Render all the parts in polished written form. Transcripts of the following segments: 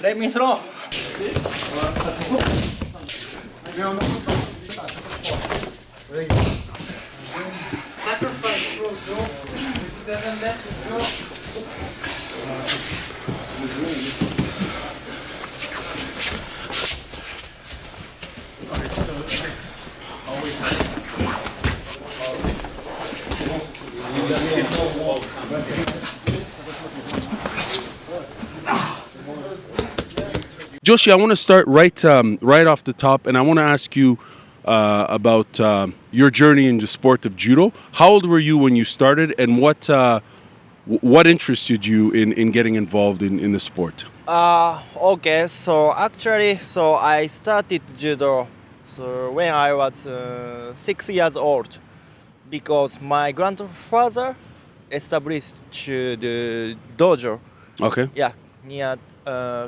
Let me throw. Sacrifice, bro, Joe. If it doesn't let you go. Joshi, I want to start right off the top, and I want to ask you about your journey in the sport of judo. How old were you when you started, and what interested you in getting involved in the sport? Okay, so actually, I started judo when I was 6 years old because my grandfather established the dojo. Okay. Yeah, near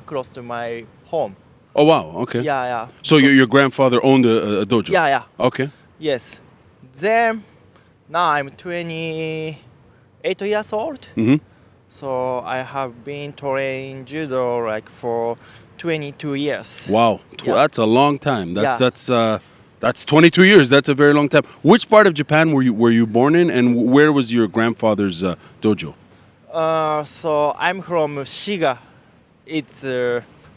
close to my home. Oh wow. Okay. Yeah, yeah. So your grandfather owned a dojo. Yeah, yeah. Okay. Yes. Then now I'm 28 years old. Mm-hmm. So I have been training judo like for 22 years. Wow. Yeah. That's a long time. Yeah. That's 22 years. That's a very long time. Which part of Japan were you born in, and where was your grandfather's dojo? So I'm from Shiga. It's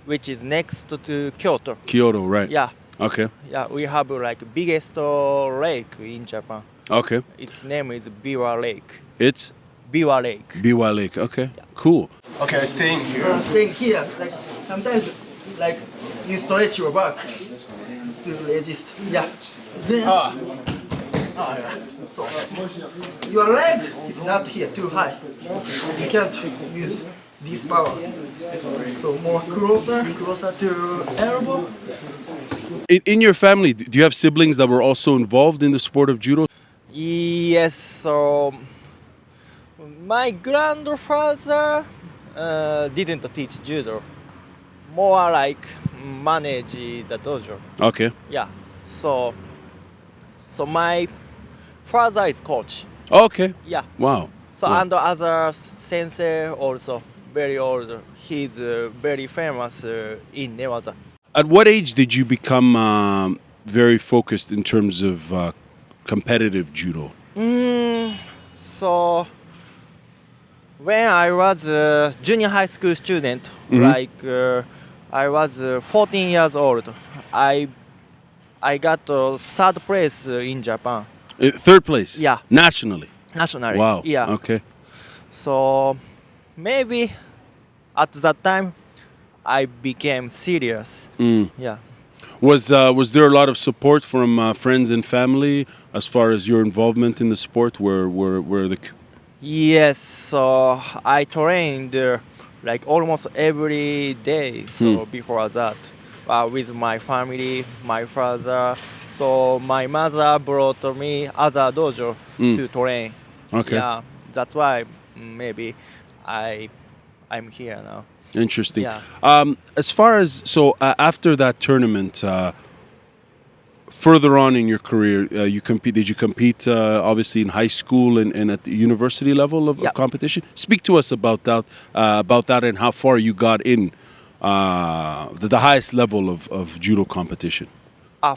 which is next to Kyoto. Kyoto, right? Yeah. Okay. Yeah, we have like biggest lake in Japan. Okay. Its name is Biwa Lake. It's Biwa Lake. Biwa Lake. Okay. Cool. Okay, staying here. Staying here, like sometimes, like you stretch your back to resist. Yeah. Then, yeah. So, your leg is not here too high. You can't use this power. So more closer to elbow. In your family, do you have siblings that were also involved in the sport of judo? Yes. So my grandfather didn't teach judo. More like manage the dojo. Okay. Yeah. So my father is coach. Okay. Yeah. Wow. So Wow. and other sensei also very old. He's very famous in newaza. At what age did you become very focused in terms of competitive judo? So when I was a junior high school student, like I was 14 years old, I got third place in Japan. Third place? Yeah. Nationally? Nationally. Wow. Yeah. Okay. So maybe at that time I became serious. Yeah. Was there a lot of support from friends and family as far as your involvement in the sport? Where the Yes. So I trained like almost every day. So before that, with my family, my father. So my mother brought me other dojo to train. Okay. Yeah. That's why maybe I'm here now. Interesting. Yeah. As far as after that tournament, further on in your career, did you compete obviously in high school and at the university level of competition? Speak to us about that and how far you got in the highest level of judo competition.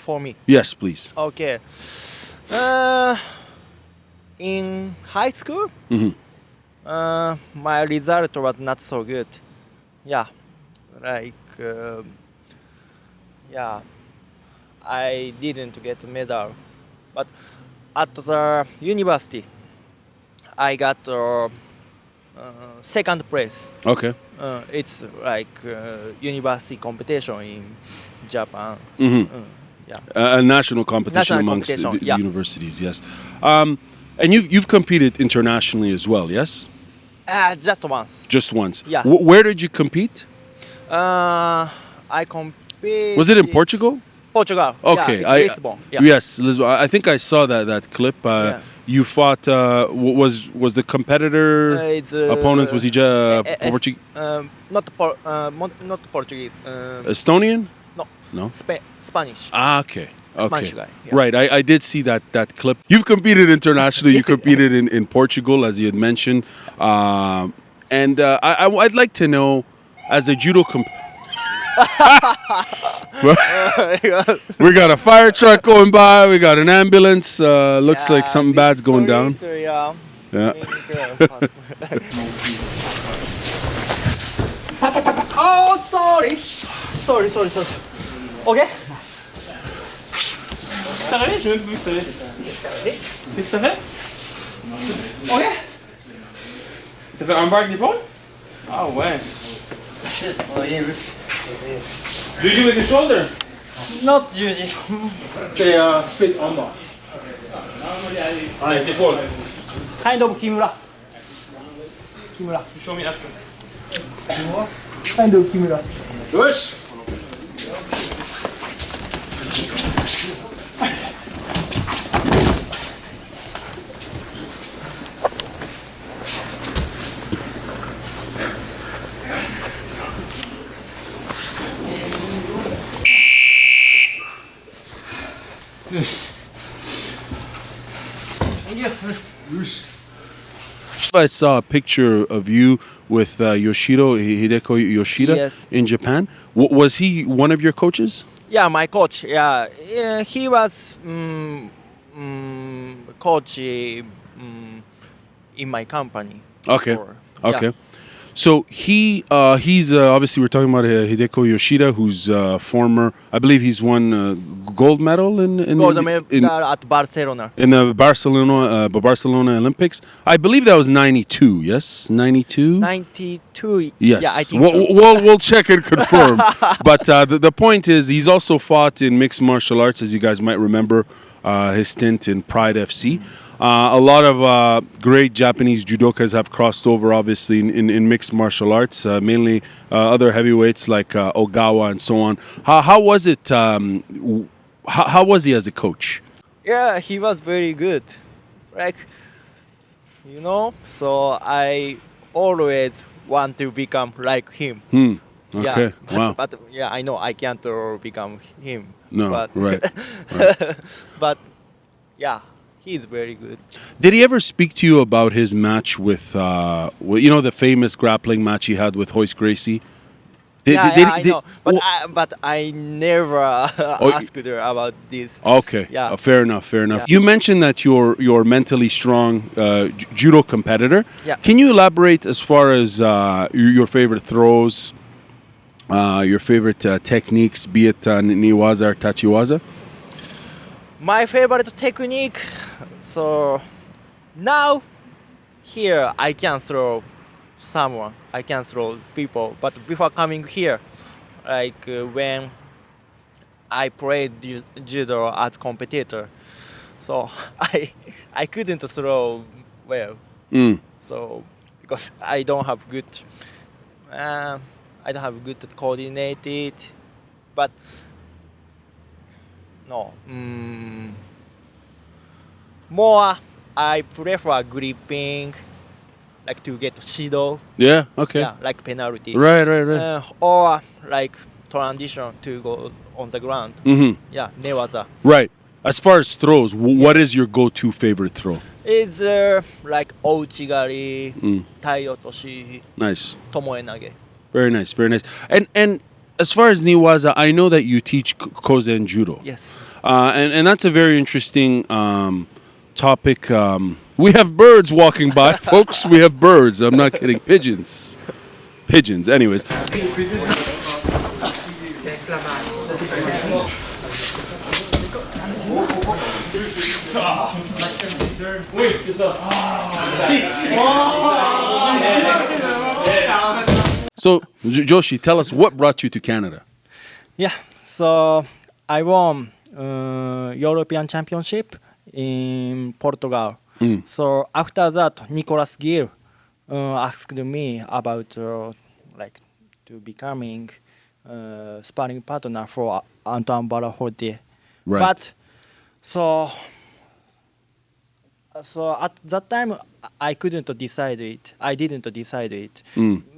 For me. Yes, please. Okay. In high school, my result was not so good. Yeah, like I didn't get a medal, but at the university, I got second place. Okay. It's like university competition in Japan. Yeah. A national competition National amongst competition, the yeah. universities. Yes. And you've competed internationally as well. Yes. Just once. Just once. Yeah. Where did you compete? I compete. Was it in Portugal? Portugal. Okay. Yeah, it's Lisbon. Yeah. Yes, Lisbon. I think I saw that clip. Yeah. You fought. Was the competitor It's, opponent? Was he Portuguese? Not Portuguese. Estonian? No. No. Spanish. Okay. Okay. Spanish guy, yeah. Right. I did see that clip. You've competed internationally. You competed in Portugal, as you had mentioned. And I'd like to know, as a judo we got a fire truck going by. We got an ambulance. Looks like something bad's going down. Yeah. Oh, sorry. Okay. Ça va aller, je vais même plus faire. Qu'est-ce que t'as fait? Okay. T'as fait un bar avec l'épaule? Ah ouais. Shit. Oh, yeah. Juji with the shoulder? Not Juji. C'est straight armbar. Avec l'épaule. Kind of Kimura. Show me after. Kind of Kimura. Push. I saw a picture of you with Hideko Yoshida Yes. in Japan. Was he one of your coaches? Yeah, my coach. Yeah, he was coach in my company. Okay. before. Okay. Yeah. So he's obviously we're talking about Hideko Yoshida, who's former. I believe he's won gold medal in Gold medal at Barcelona. in the Barcelona Olympics. I believe that was 92. Yes, 92. 92. Yes. Yeah, I think We'll check and confirm. But the point is, he's also fought in mixed martial arts, as you guys might remember his stint in Pride FC. A lot of great Japanese judokas have crossed over, obviously, in mixed martial arts, mainly other heavyweights like Ogawa and so on. How was it? How was he as a coach? Yeah, he was very good. So I always want to become like him. Okay. Yeah, Wow. but yeah, I know I can't become him. No. But, Right. but yeah, he's very good. Did he ever speak to you about his match with the famous grappling match he had with Gracie? I know. But I never asked her about this. Okay. Yeah. Fair enough. Yeah. You mentioned that you're mentally strong judo competitor. Yeah. Can you elaborate as far as your favorite throws, your favorite techniques, be it newaza or tachiwaza? My favorite technique. So now here I can throw someone. I can throw people. But before coming here, when I played judo as competitor, so I couldn't throw well. So because I don't have good coordinated, but no. More I prefer gripping, like to get shido. Yeah. Okay. Yeah, like penalty. Right. Or like transition to go on the ground. Mm-hmm. Yeah, newaza. Right. As far as throws, what is your go-to favorite throw? It's like ouchigari, taiotoshi, Nice. tomoe nage. Very nice. And as far as newaza, I know that you teach Kosen Judo. Yes. And that's a very interesting topic. We have birds walking by, folks. We have birds. I'm not kidding. Pigeons. Anyways. So, Joshi, tell us what brought you to Canada. Yeah. So I won European Championship in Portugal. So after that, Nicolas Gill asked me about to becoming sparring partner for Antoine Balafortier. Right. But so at that time I couldn't decide it. I didn't decide it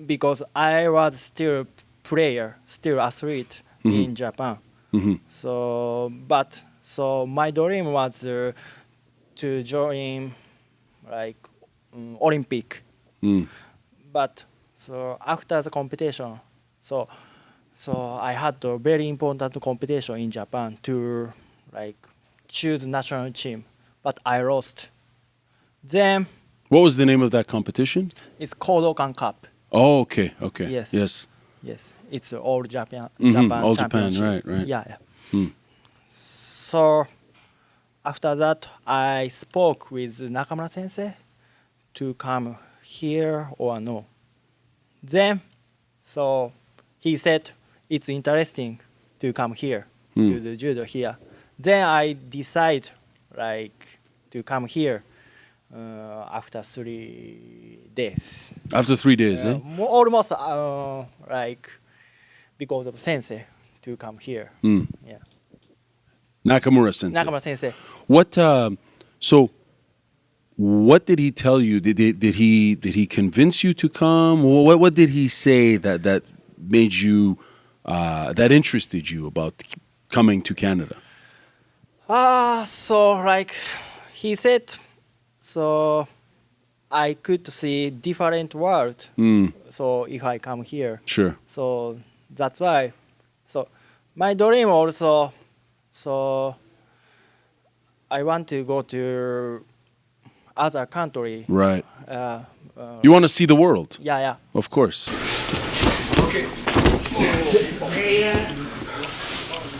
because I was still player, still athlete in Japan. So my dream was to join Olympic. but so after the competition, so I had a very important competition in Japan to like choose national team, but I lost. Then What was the name of that competition? it's Kodokan Cup. Oh, okay. Yes. Yes. It's all Japan. All Japan, championship. right. Yeah. Hmm. So after that, I spoke with Nakamura sensei to come here or no. Then, so he said it's interesting to come here to the judo here. Then I decide like to come here after 3 days. After 3 days, eh? Almost like because of sensei to come here. Yeah. Nakamura sensei. Nakamura sensei. What? So, what did he tell you? Did he convince you to come? What did he say that made you that interested you about coming to Canada? So like he said, so I could see different world. So if I come here, Sure. so that's why. So my dream also. So I want to go to other country. Right. Uh, You want to see the world, yeah. of course.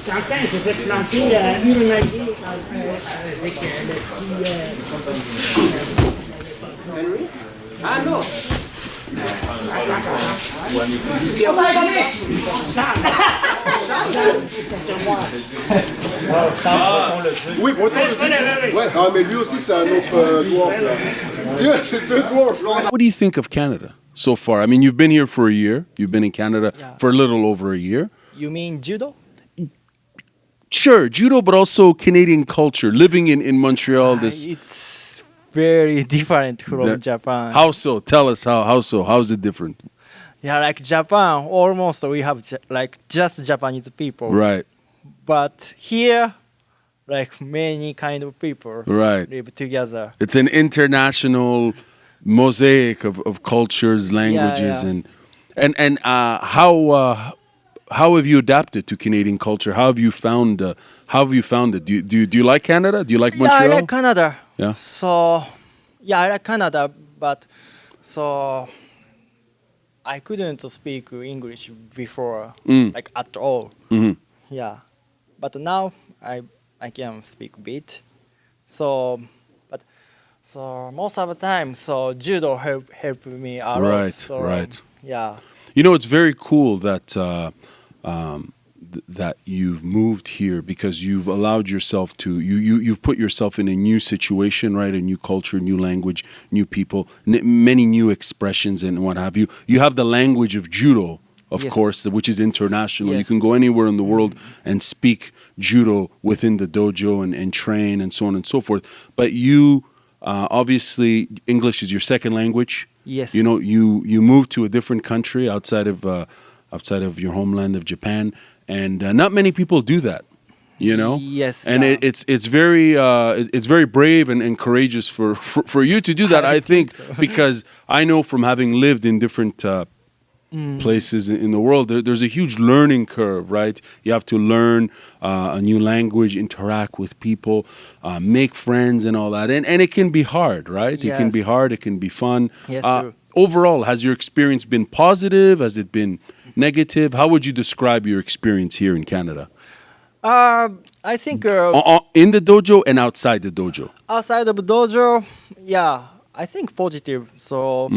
Certains se fait planter une magie avec le petit... Ah non. Oui, breton le dit. Ouais, ah, mais lui aussi, c'est un autre dwarf, là. Yeah, c'est deux dwarfs. What do you think of Canada so far? I mean, you've been here for a year. You've been in Canada for a little over a year. You mean judo? Sure, judo, but also Canadian culture. Living in Montreal, this It's very different from That- Japan. how so? Tell us how so? How is it different? Yeah, like Japan, almost we have like just Japanese people. Right, But here, like many kind of people right. live together. It's an international mosaic of cultures, languages, yeah. and how have you adapted to Canadian culture? How have you found it? Do you like Canada? Do you like Montreal? Yeah, I like Canada. Yeah. So, yeah, I like Canada, but so I couldn't speak English before, like at all. Yeah, but now I can speak a bit. So, but so most of the time, so judo help me a lot. Right, So, right. Yeah. You know, it's very cool that that you've moved here because you've allowed yourself to you've put yourself in a new situation, right? A new culture, new language, new people, many new expressions and what have you. You have the language of judo, of Yes. course, which is international. You Yes. can go anywhere in the world and speak judo within the dojo and train and so on and so forth. But you obviously English is your second language. Yes. You know, you moved to a different country outside of your homeland of Japan, and not many people do that. You know. Yes, And yeah. it's very brave and courageous for you to do that. I think so. because I know from having lived in different places in the world, there's a huge learning curve, right? You have to learn a new language, interact with people, make friends and all that. And it can be hard, right? It can Yes. be hard, it can be fun. Yes, true. Overall, has your experience been positive? Has it been negative? How would you describe your experience here in Canada? I think In the dojo and outside the dojo? outside of dojo, yeah, I think positive. So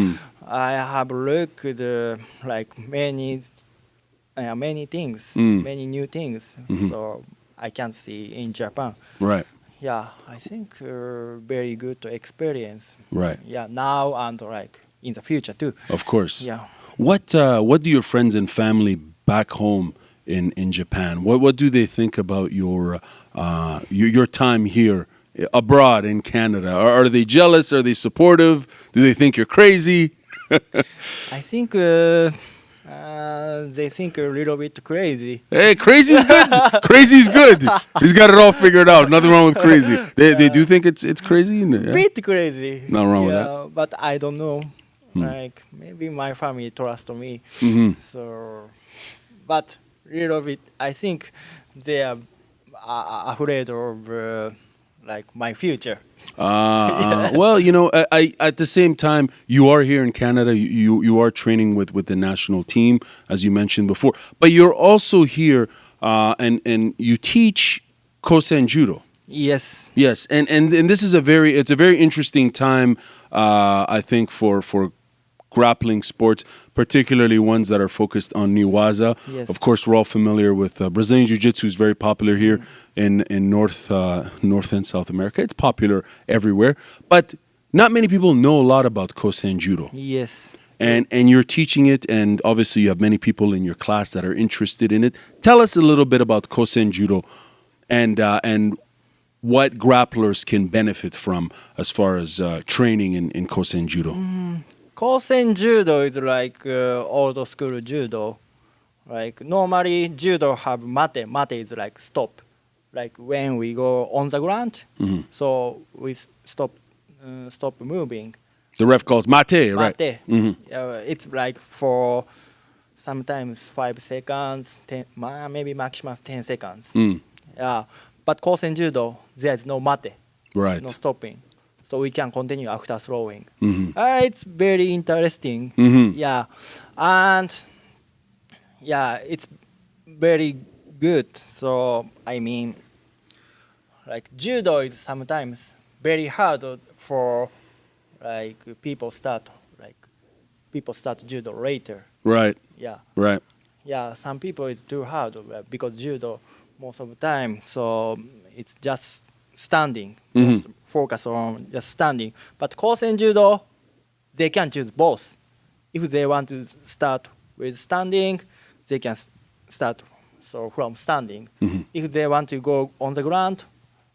I have looked like many things, many new things. So I can see in Japan. Right, Yeah, I think very good experience. right. Yeah, now and like in the future too. Of course. Yeah. What do your friends and family back home in Japan? What do they think about your time here abroad in Canada? Are they jealous? Are they supportive? Do they think you're crazy? I think they think a little bit crazy. Hey, crazy's good. Crazy's good. He's got it all figured out. Nothing wrong with crazy. They do think it's crazy. Yeah? Bit crazy. Nothing wrong with that. But I don't know. Like maybe my family trust me. Mm-hmm. So, but little bit, I think they are afraid of like my future. Well, I at the same time, you are here in Canada. You are training with the national team, as you mentioned before. But you're also here, and you teach Kosen Judo. Yes. Yes, and this is a very interesting time, I think for grappling sports, particularly ones that are focused on newaza. Yes. Of course, we're all familiar with Brazilian Jiu-Jitsu is very popular here in North and South America. It's popular everywhere, but not many people know a lot about Kosen Judo. Yes. And you're teaching it, and obviously you have many people in your class that are interested in it. Tell us a little bit about Kosen Judo, and what grapplers can benefit from as far as training in Kosen Judo. Kosen Judo is like old school judo. Like normally judo have mate. Mate is like stop. Like when we go on the ground, so we stop moving. The ref calls mate, right? Mate. It's like for sometimes 5 seconds, 10, maybe maximum 10 seconds. Yeah. But Kosen Judo, there's no mate, Right. no stopping. So we can continue after throwing. It's very interesting. Yeah. And yeah, it's very good. So, I mean, like judo is sometimes very hard for like people start judo later. Right. Yeah. Right. Yeah, some people it's too hard because judo most of the time, so it's just standing, just focus on just standing. But Kosen Judo, they can choose both. If they want to start with standing, they can start from standing. If they want to go on the ground,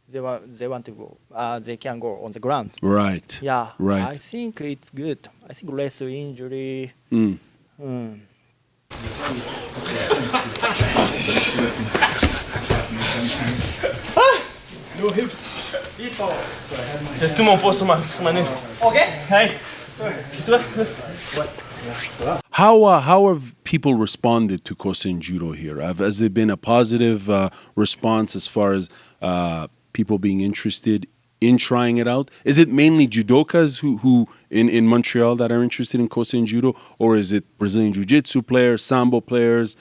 they want to go. They can go on the ground. Right. Yeah, Right. I think it's good. I think less injury. No hips. Tout mon poids sur ma nuque. Okay. Hey. How have people responded to Kosen Judo here? Has there been a positive response as far as people being interested in trying it out? Is it mainly judokas who in Montreal that are interested in Kosen Judo, or is it Brazilian Jiu-Jitsu players, sambo players,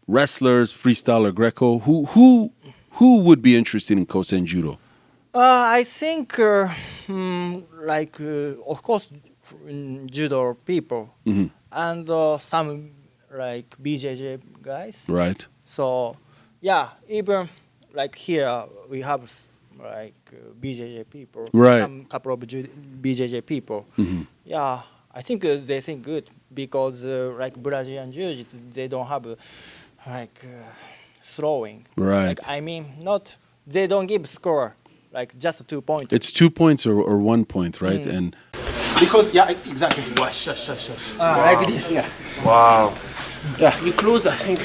wrestlers, freestyle or Greco? Who would be interested in Kosen Judo? I think, of course, judo people and some like BJJ guys. Right. So, yeah, even like here we have like BJJ people. Right. Some couple of BJJ people. Yeah, I think they think good because like Brazilian Jiu-Jitsu, they don't have throwing. Right. Like I mean, they don't give score. Like just 2 points. It's 2 points or 1 point, right? And Because, yeah, exactly. Like this, yeah. Wow. Yeah, you close, I think.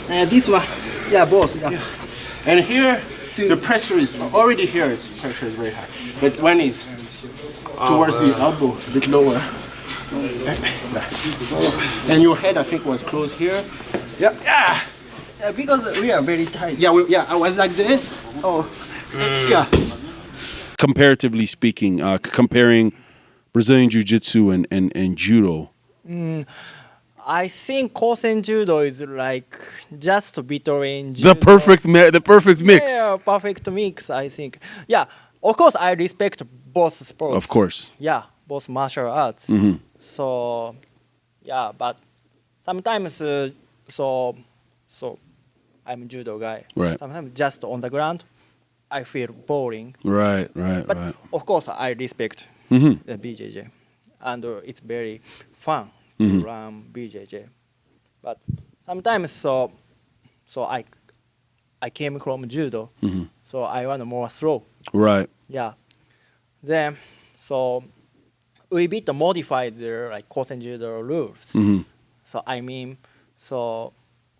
And this one, yeah, both. Yeah. And here, the pressure is already here. Its pressure is very high. But when it's towards the elbow, a bit lower. And your head, I think, was close here. Yeah, yeah. Because we are very tight. Yeah, I was like this. Oh, yeah. comparatively speaking, comparing Brazilian Jiu-Jitsu and Judo, I think Kosen Judo is like just between judo. the perfect mix. Yeah, perfect mix, I think. Yeah, of course, I respect both sports. Of course. Yeah, both martial arts. So, yeah, but sometimes, so I'm a judo guy. Right. Sometimes just on the ground, I feel boring. Right. But Right. of course, I respect the BJJ, and it's very fun to run BJJ. But sometimes, so I came from judo, so I want more throw. Right. Yeah. Then, so we bit modified the like Kosen Judo rules. So I mean, so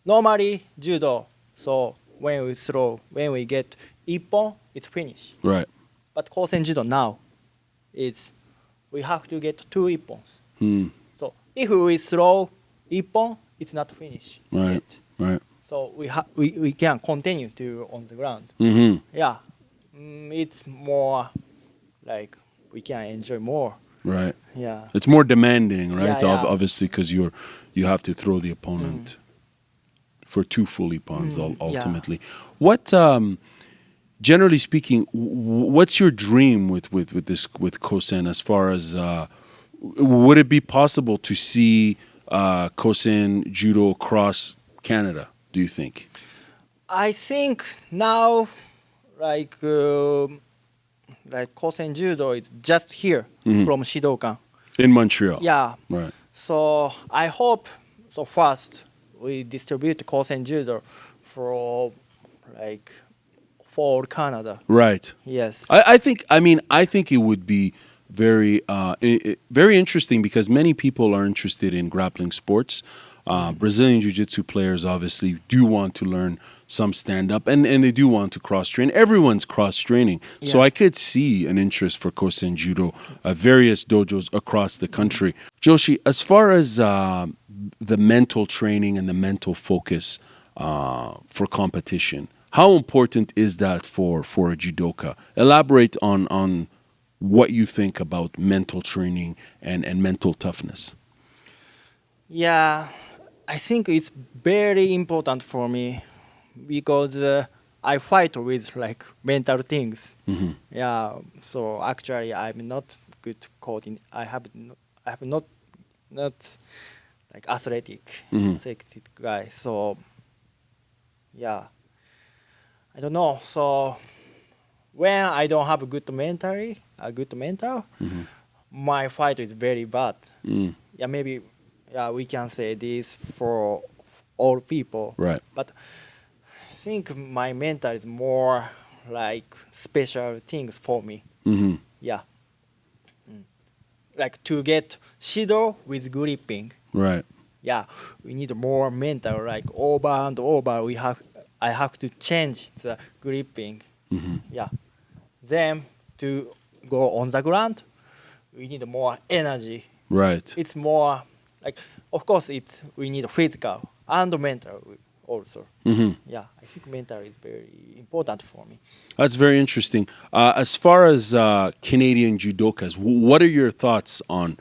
normally judo, so when we throw, when we get ippon, it's finished. Right. But Kosen Judo now is we have to get 2 ippons. So if we throw ippon, it's not finished. Right. Yet. Right. So we can continue to on the ground. Yeah, it's more like we can enjoy more. Right. Yeah. It's more demanding, right? Yeah. Obviously, because you have to throw the opponent for 2 full ippons ultimately. What, generally speaking, what's your dream with Kosen as far as would it be possible to see Kosen Judo across Canada? Do you think? I think now, like Kosen Judo is just here from Shidokan. In Montreal. Yeah. Right. So I hope first we distribute Kosen Judo for all Canada. Right. Yes. I think it would be very very interesting because many people are interested in grappling sports. Brazilian Jiu-Jitsu players obviously do want to learn some stand-up and they do want to cross-train. Everyone's cross-training. Yes. So I could see an interest for Kosen Judo at various dojos across the country. Joichi, as far as the mental training and the mental focus for competition, how important is that for a judoka? Elaborate on what you think about mental training and mental toughness. Yeah, I think it's very important for me because I fight with mental things. Yeah, so actually I'm not good coding. I have not athletic guy. So yeah, I don't know. So when I don't have a good mental, my fight is very bad. Yeah, maybe. Yeah, we can say this for all people. Right. But I think my mental is more special things for me. Yeah. Like to get Shido with gripping. Right. Yeah, we need more mental, over and over. I have to change the gripping. Yeah. Then to go on the ground, we need more energy. Right. It's more of course we need physical and mental also. Yeah, I think mental is very important for me. That's very interesting. As far as Canadian judokas, what are your thoughts on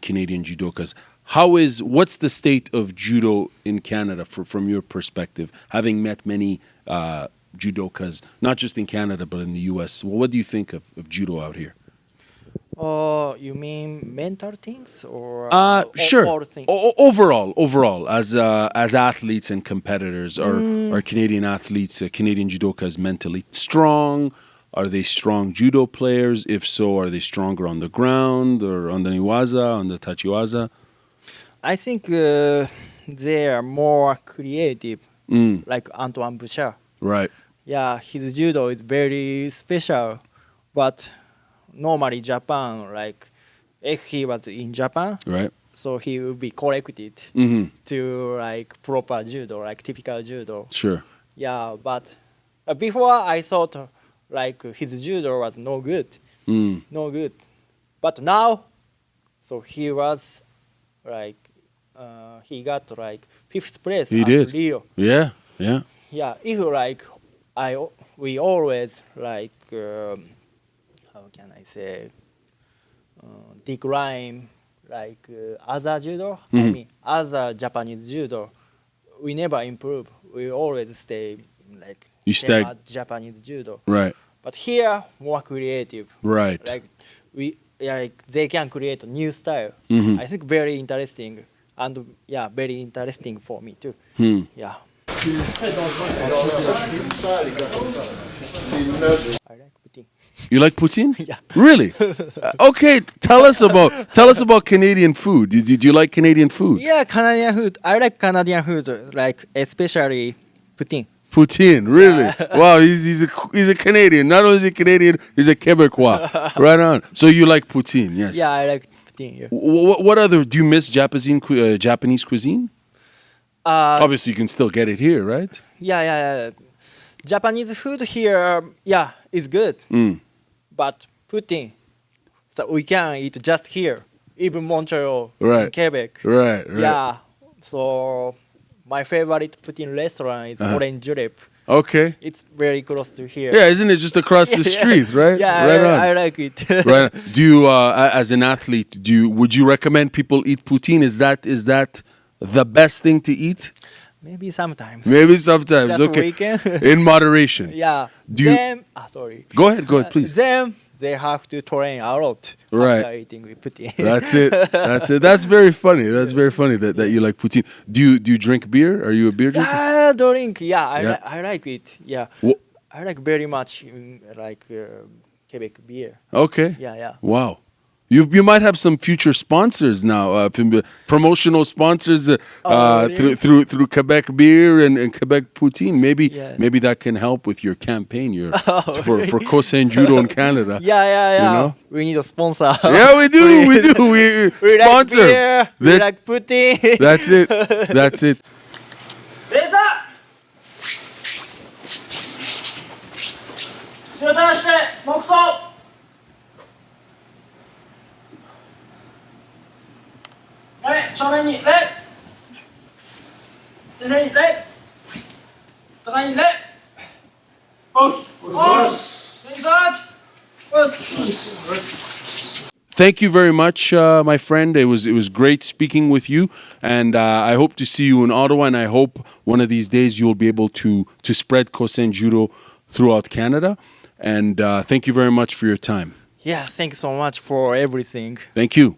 Canadian judokas? What's the state of judo in Canada from your perspective, having met many judokas, not just in Canada but in the U.S.? What do you think of judo out here? You mean mental things or sure. all things? Overall, as athletes and competitors, are Canadian athletes, Canadian judokas mentally strong? Are they strong judo players? If so, are they stronger on the ground or on the newaza, on the tachiwaza? I think they are more creative, like Antoine Bouchard. Right. Yeah, his judo is very special, but normally Japan, if he was in Japan, Right. so he would be corrected to proper judo, typical judo. Sure. Yeah, but before I thought his judo was no good, no good. But now, so he was he got 5th place He at did. Rio. Yeah. Yeah. Yeah, if we always how can I say decline other judo. I mean other Japanese judo. We never improve. We always stay You same stay. as Japanese judo. Right. But here more creative. Right. They can create a new style. I think very interesting and very interesting for me too. Yeah. I like pudding. You like poutine? Yeah. Really? Okay. Tell us about Canadian food. Did you like Canadian food? Yeah, Canadian food. I like Canadian food, especially pudding. Poutine, really? Wow, he's a Canadian. Not only is he Canadian, he's a Quebecois. Right on. So you like poutine? Yes. Yeah, I like pudding. Yeah. What other? Do you miss Japanese cuisine? Obviously, you can still get it here, right? Yeah. Japanese food here, is good. But pudding, So we can eat just here, even Montreal, Right. Quebec. Right. Yeah. So my favorite poutine restaurant is Orange Julep. Okay. It's very close to here. Yeah, isn't it just across the street, right? Yeah, right on. I like it. Right. Do you, as an athlete, would you recommend people eat poutine? Is that the best thing to eat? Maybe sometimes. Maybe sometimes. Just Okay. weekend. In moderation. Yeah. Do you- Then, sorry. Go ahead, please. Then they have to train a lot Right. after eating with poutine. That's it. That's it. That's very funny. That's very funny that you like poutine. Do you drink beer? Are you a beer drinker? Yeah, drink. Yeah, Yeah. I like it. Yeah. Wha- I like very much Quebec beer. Okay. Yeah. Wow. You might have some future sponsors now, promotional sponsors really? through Quebec beer and Quebec poutine. Yeah. Maybe that can help with your campaign for Kosen Judo in Canada. Yeah. You know? We need a sponsor. Yeah, we do. We We sponsor. like beer. We That- like poutine. That's it. That's it. 正座後ろ倒して黙走はい正面に礼先生に礼互いに礼おしおし先生おし Thank you very much, my friend. It was great speaking with you, and I hope to see you in Ottawa. And I hope one of these days you'll be able to spread Kosen Judo throughout Canada. And thank you very much for your time. Yeah, thanks so much for everything. Thank you.